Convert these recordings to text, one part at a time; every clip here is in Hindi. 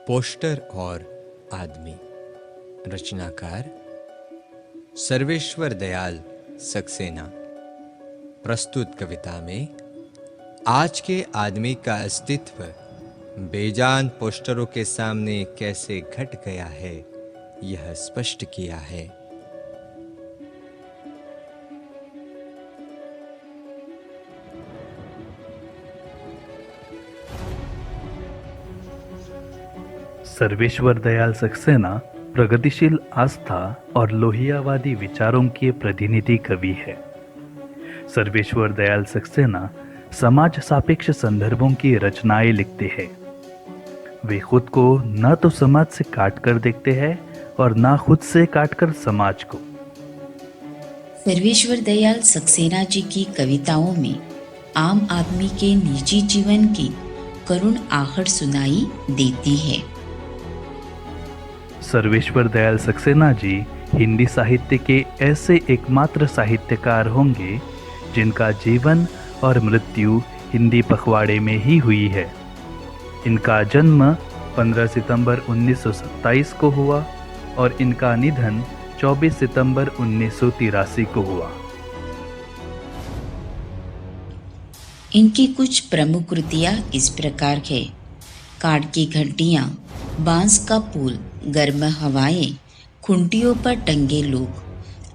पोस्टर और आदमी। रचनाकार सर्वेश्वर दयाल सक्सेना। प्रस्तुत कविता में आज के आदमी का अस्तित्व बेजान पोस्टरों के सामने कैसे घट गया है, यह स्पष्ट किया है। सर्वेश्वर दयाल सक्सेना प्रगतिशील आस्था और लोहियावादी विचारों के प्रतिनिधि कवि है। सर्वेश्वर दयाल सक्सेना समाज सापेक्ष संदर्भों की रचनाएं लिखते हैं। वे खुद को न तो समाज से काट कर देखते हैं और न खुद से काटकर समाज को। सर्वेश्वर दयाल सक्सेना जी की कविताओं में आम आदमी के निजी जीवन की करुण आहट सुनाई देती है। सर्वेश्वर दयाल सक्सेना जी हिंदी साहित्य के ऐसे एकमात्र साहित्यकार होंगे जिनका जीवन और मृत्यु हिंदी पखवाड़े में ही हुई है। इनका जन्म 15 सितंबर 1927 को हुआ और इनका निधन 24 सितंबर 1983 को हुआ। इनकी कुछ प्रमुख कृतियाँ इस प्रकार है: काठ की घंटियाँ, बांस का पुल, गर्म हवाएं, खुंटियों पर टंगे लोग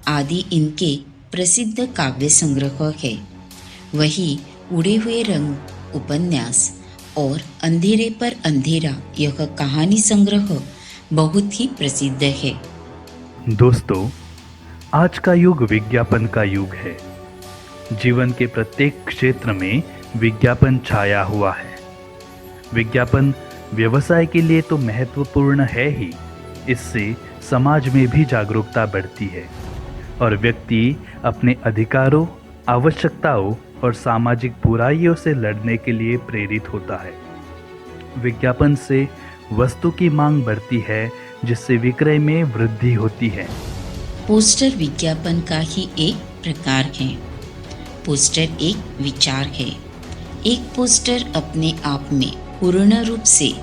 आदि इनके प्रसिद्ध काव्य संग्रह है। वही उड़े हुए रंग उपन्यास और अंधेरे पर अंधेरा यह कहानी संग्रह बहुत ही प्रसिद्ध है। दोस्तों, आज का युग विज्ञापन का युग है। जीवन के प्रत्येक क्षेत्र में विज्ञापन छाया हुआ है। विज्ञापन व्यवसाय के लिए तो महत्वपूर्ण है ही, इससे समाज में भी जागरूकता बढ़ती है और व्यक्ति अपने अधिकारों, आवश्यकताओं और सामाजिक बुराइयों से लड़ने के लिए प्रेरित होता है। विज्ञापन से वस्तु की मांग बढ़ती है, जिससे विक्रय में वृद्धि होती है। पोस्टर विज्ञापन का ही एक प्रकार है। पोस्टर एक विचार है। एक पोस्टर अपने आप में पूर्ण रूप से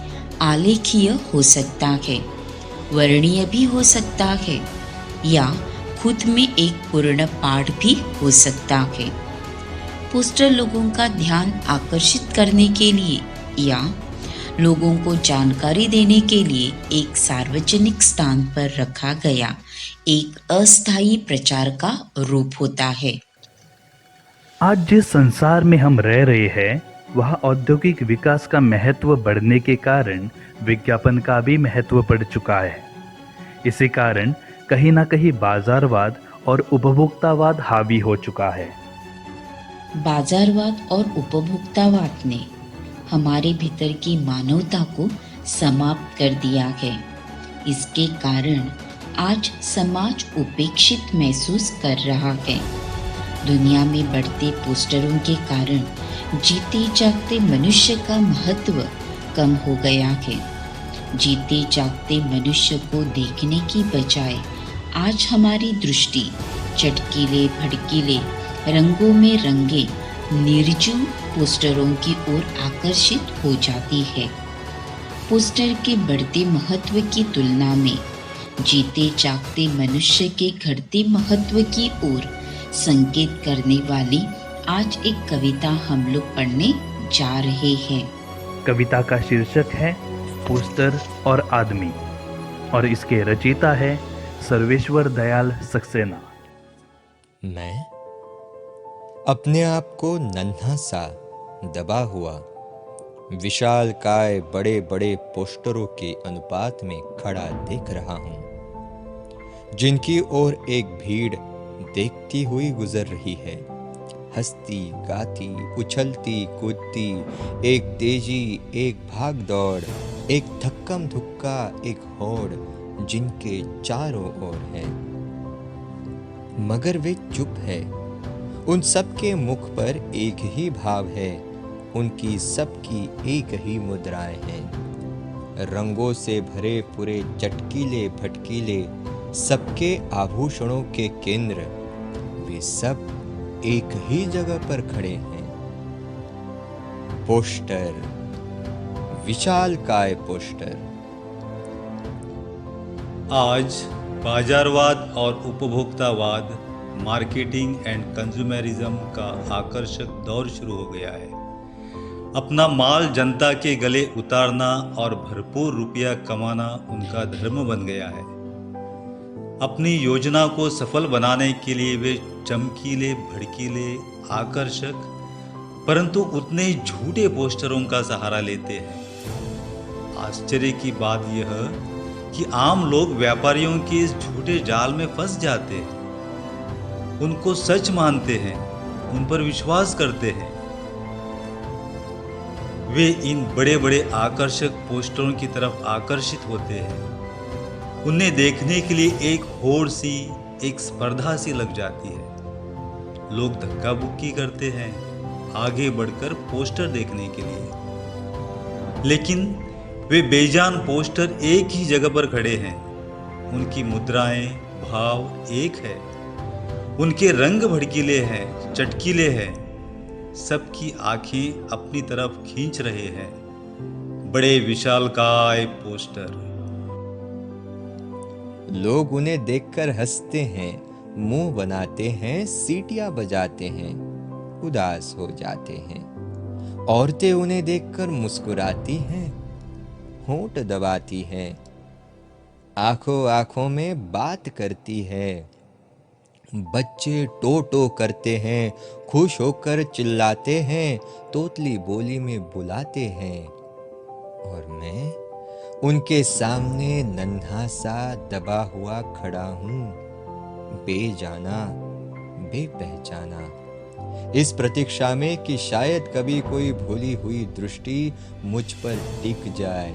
आलेखीय हो सकता है, वर्णीय भी हो सकता है या खुद में एक पूर्ण पाठ भी हो सकता है। पोस्टर लोगों का ध्यान आकर्षित करने के लिए या लोगों को जानकारी देने के लिए एक सार्वजनिक स्थान पर रखा गया एक अस्थायी प्रचार का रूप होता है। आज जिस संसार में हम रह रहे हैं, वह औद्योगिक विकास का महत्व बढ़ने के कारण विज्ञापन का भी महत्व बढ़ चुका है। इसी कारण कहीं ना कहीं बाजारवाद और उपभोक्तावाद हावी हो चुका है। बाजारवाद और उपभोक्तावाद ने हमारे भीतर की मानवता को समाप्त कर दिया है। इसके कारण आज समाज उपेक्षित महसूस कर रहा है। दुनिया में बढ़ते पोस्टरों के कारण जीते जागते मनुष्य का महत्व कम हो गया है। जीते जागते मनुष्य को देखने की बजाय आज हमारी दृष्टि चटकीले भड़कीले रंगों में रंगे निर्जीव पोस्टरों की ओर आकर्षित हो जाती है। पोस्टर के बढ़ते महत्व की तुलना में जीते जागते मनुष्य के घटते महत्व की ओर संकेत करने वाली आज एक कविता हम लोग पढ़ने जा रहे हैं। कविता का शीर्षक है पोस्टर और आदमी और इसके रचयिता है सर्वेश्वर दयाल सक्सेना। मैं अपने आप को नन्हा सा दबा हुआ विशाल काय बड़े बड़े पोस्टरों के अनुपात में खड़ा देख रहा हूं, जिनकी ओर एक भीड़ देखती हुई गुजर रही है। हंसती गाती उछलती कूदती, एक तेजी एक भाग दौड़, एक धक्कम धुक्का एक होड़, जिनके चारों ओर है। मगर वे चुप है। उन सबके मुख पर एक ही भाव है, उनकी सबकी एक ही मुद्राएं हैं। रंगों से भरे पूरे चटकीले भटकीले सबके आभूषणों के केंद्र, वे सब एक ही जगह पर खड़े हैं। पोस्टर, विशाल काय पोस्टर, आज बाजारवाद और उपभोक्तावाद, मार्केटिंग एंड कंज्यूमरिज्म का आकर्षक दौर शुरू हो गया है। अपना माल जनता के गले उतारना और भरपूर रुपया कमाना उनका धर्म बन गया है। अपनी योजना को सफल बनाने के लिए वे चमकीले, भड़कीले, आकर्षक परंतु उतने ही झूठे पोस्टरों का सहारा लेते हैं। आश्चर्य की बात यह कि आम लोग व्यापारियों के इस झूठे जाल में फंस जाते हैं, उनको सच मानते हैं, उन पर विश्वास करते हैं। वे इन बड़े बड़े आकर्षक पोस्टरों की तरफ आकर्षित होते हैं। उन्हें देखने के लिए एक होड़ सी, एक स्पर्धा सी लग जाती है। लोग धक्का बुक्की करते हैं आगे बढ़कर पोस्टर देखने के लिए, लेकिन वे बेजान पोस्टर एक ही जगह पर खड़े हैं। उनकी मुद्राएं, भाव एक है, उनके रंग भड़कीले हैं, चटकीले हैं। सबकी आंखें अपनी तरफ खींच रहे हैं। बड़े विशालकाय पोस्टर। लोग उन्हें देखकर हंसते हैं, मुंह बनाते हैं, सीटियां बजाते हैं, उदास हो जाते हैं। औरतें उन्हें देखकर मुस्कुराती हैं, होंठ दबाती हैं, आंखों आंखों में बात करती है। बच्चे टो टो करते हैं, खुश होकर चिल्लाते हैं, तोतली बोली में बुलाते हैं। और मैं उनके सामने नन्हा सा दबा हुआ खड़ा हूँ, बेजाना, बेपहचाना, इस प्रतीक्षा में कि शायद कभी कोई भूली हुई दृष्टि मुझ पर टिक जाए,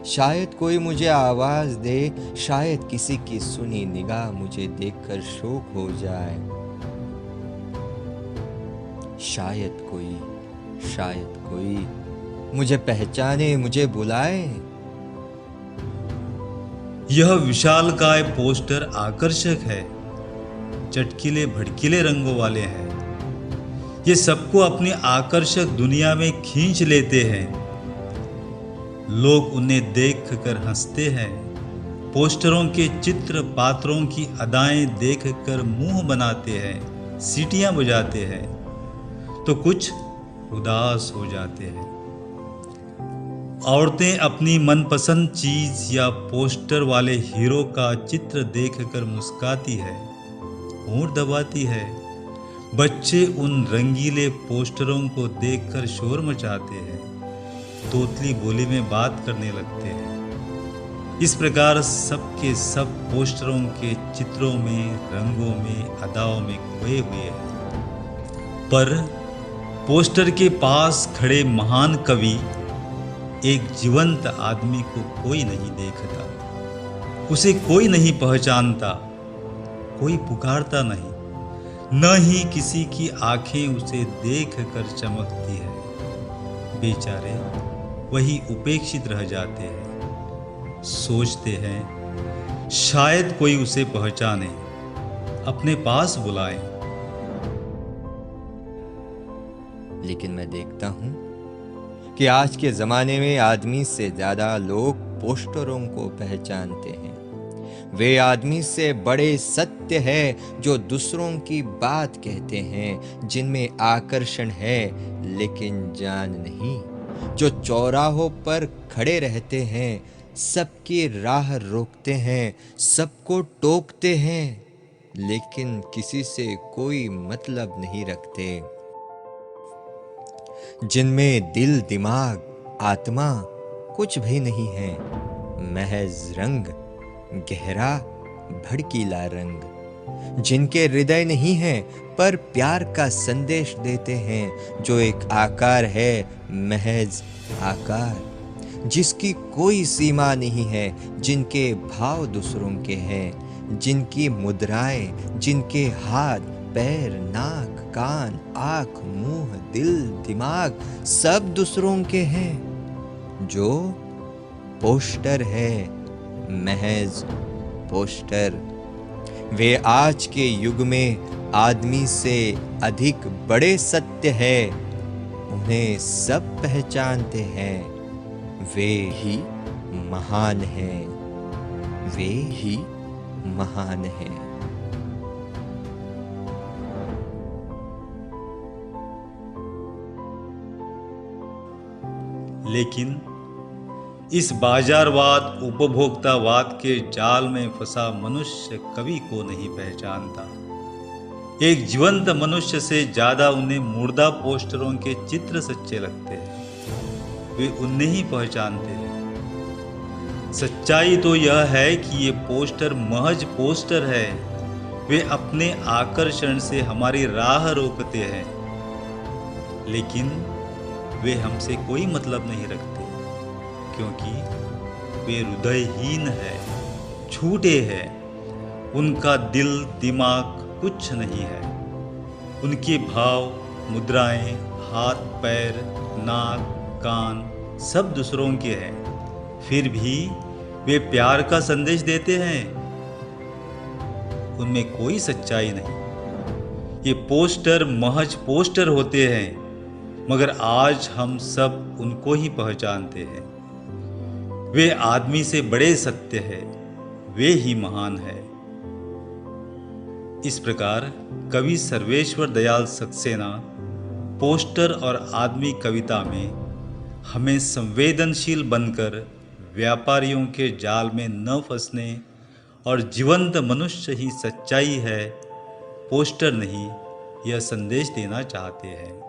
शायद कोई मुझे आवाज दे, शायद किसी की सुनी निगाह मुझे देखकर शोक हो जाए। शायद कोई मुझे पहचाने, मुझे बुलाए। यह विशालकाय पोस्टर आकर्षक है, चटकीले भड़कीले रंगों वाले हैं। ये सबको अपनी आकर्षक दुनिया में खींच लेते हैं। लोग उन्हें देखकर हंसते हैं। पोस्टरों के चित्र, पात्रों की अदाएं देखकर मुंह बनाते हैं, सीटियां बजाते हैं, तो कुछ उदास हो जाते हैं। औरतें अपनी मनपसंद चीज या पोस्टर वाले हीरो का चित्र देखकर मुस्काती है, होंठ दबाती है। बच्चे उन रंगीले पोस्टरों को देखकर शोर मचाते हैं, तोतली बोली में बात करने लगते हैं। इस प्रकार सबके सब पोस्टरों के चित्रों में, रंगों में, अदाओं में खोए हुए हैं। पर पोस्टर के पास खड़े महान कवि, एक जीवंत आदमी को कोई नहीं देखता, उसे कोई नहीं पहचानता, कोई पुकारता नहीं, न ही किसी की आंखें उसे देखकर चमकती है। बेचारे वही उपेक्षित रह जाते हैं। सोचते हैं शायद कोई उसे पहचाने, अपने पास बुलाए। लेकिन मैं देखता हूं कि आज के जमाने में आदमी से ज्यादा लोग पोस्टरों को पहचानते हैं। वे आदमी से बड़े सत्य है जो दूसरों की बात कहते हैं, जिनमें आकर्षण है लेकिन जान नहीं, जो चौराहों पर खड़े रहते हैं, सबकी राह रोकते हैं, सबको टोकते हैं, लेकिन किसी से कोई मतलब नहीं रखते, जिनमें दिल, दिमाग, आत्मा कुछ भी नहीं है, महज रंग, गहरा भड़कीला रंग, जिनके हृदय नहीं है पर प्यार का संदेश देते हैं, जो एक आकार है, महज आकार, जिसकी कोई सीमा नहीं है, जिनके भाव दूसरों के हैं, जिनकी मुद्राएं, जिनके हाथ, पैर, नाक, कान, आँख, मुंह, दिल, दिमाग सब दूसरों के हैं, जो पोस्टर है, महज पोस्टर। वे आज के युग में आदमी से अधिक बड़े सत्य है, उन्हें सब पहचानते हैं, वे ही महान हैं, वे ही महान हैं। लेकिन इस बाजारवाद उपभोक्तावाद के जाल में फंसा मनुष्य कवि को नहीं पहचानता। एक जीवंत मनुष्य से ज्यादा उन्हें मुर्दा पोस्टरों के चित्र सच्चे लगते हैं। वे उन्हें ही पहचानते हैं। सच्चाई तो यह है कि ये पोस्टर महज पोस्टर है। वे अपने आकर्षण से हमारी राह रोकते हैं, लेकिन वे हमसे कोई मतलब नहीं रखते, क्योंकि वे हृदयहीन है, झूठे हैं। उनका दिल दिमाग कुछ नहीं है। उनके भाव, मुद्राएं, हाथ पैर, नाक कान सब दूसरों के हैं, फिर भी वे प्यार का संदेश देते हैं। उनमें कोई सच्चाई नहीं। ये पोस्टर महज पोस्टर होते हैं, मगर आज हम सब उनको ही पहचानते हैं। वे आदमी से बड़े सत्य है, वे ही महान है। इस प्रकार कवि सर्वेश्वर दयाल सक्सेना पोस्टर और आदमी कविता में हमें संवेदनशील बनकर व्यापारियों के जाल में न फंसने और जीवंत मनुष्य ही सच्चाई है, पोस्टर नहीं, यह संदेश देना चाहते हैं।